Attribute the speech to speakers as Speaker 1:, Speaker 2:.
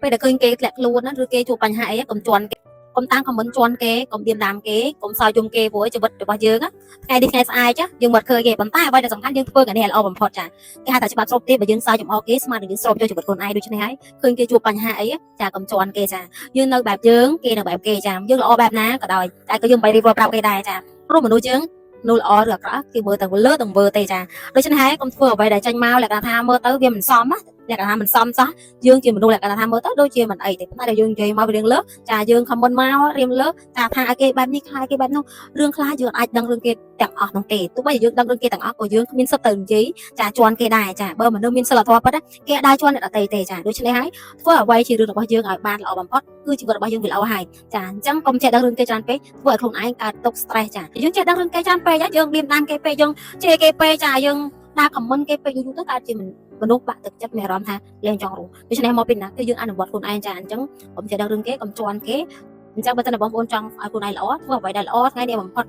Speaker 1: ពេលដែលឃើញគេធ្លាក់ខ្លួនណាឬគេជួបបញ្ហាអីកុំជន់គេកុំតាមខមមិនជន់គេកុំឌៀមដាមគេកុំសោយយំគេព្រោះជីវិតរបស់យើងថ្ងៃនេះថ្ងៃស្អែកយើងមិនឃើញគេប៉ុន្តែអ្វីដែលសំខាន់យើងធ្វើកានេះល្អបំផុតចាគេហៅថាច្បាប់ស្របទេបើយើងសោយចំអកគេស្មើនឹងយើងស្របចូលជីវិតខ្លួនឯងដូច្នេះហើយឃើញគេជួបបញ្ហាអីចាកុំជន់គេចាយើងនៅបែបយើងគេនៅបែបគេចាយើងល្អបែបណាក៏ដោយតែក៏យើងមិនរៀបរាប់ប្រាប់គេដែរចាព្រោះមនុស្សយើងនោះល្អឬអាក្រក់គេមើលទៅលើទៅមើលទេចាដូច្នេះហើយកុំធ្វើអ្វីដែលចាញ់មកលក្ខណៈថាមើលទៅវាមិនសមលក្ខណៈមិនសមសោះយើងជាមនុស្សលក្ខណៈថាមើលទៅដូចជាមិនអីទេប៉ុន្តែយើងនិយាយមកវារឿងលើចាយើងខមមិនមករៀមលើចាថាឲ្យគេបែបនេះខ្លាចគេបែបនោះរឿងខ្លះយើងអាចដឹងរឿងគេទាំងអស់នោះទេទោះបីយើងដឹងរឿងគេទាំងអស់ក៏យើងគ្មានសិទ្ធិទៅនិយាយចាជន់គេដែរចាបើមនុស្សមានសិលធម៌ពិតគេដែរជន់អ្នកដទៃទេចាដូច្នេះហើយធ្វើអ្វីជារឿងរបស់យើងឲ្យបានល្អបំផុតគឺជីវិតរបស់យើងវាល្អហើយចាអញ្ចឹងកុំចេះដឹងរឿងគេច្រើនពេកធ្វើឲ្យខ្លួនឯងកើតទុក្ខ stress ចាយើងចេះដឹងរឿងគេច្រើនពេកយើងឌៀមដាមគេពេកយើងជេរគេពេកចាយើងដាក់ខមមិនគេពេកយូរទៅកើតជាមនុស្សបាក់ទឹកចិត្តមានអារម្មណ៍ថាលែងចង់រស់ដូច្នេះមកពីណាគឺយើងអនុវត្តខ្លួនឯងចាអញ្ចឹងកុំចេះដឹងរឿងគេកុំជន់គេអញ្ចឹងបើតើបងប្អូនចង់ឲ្យខ្លួនឯងល្អធ្វើអ្វីដែលល្អថ្ងៃនេះបំផុត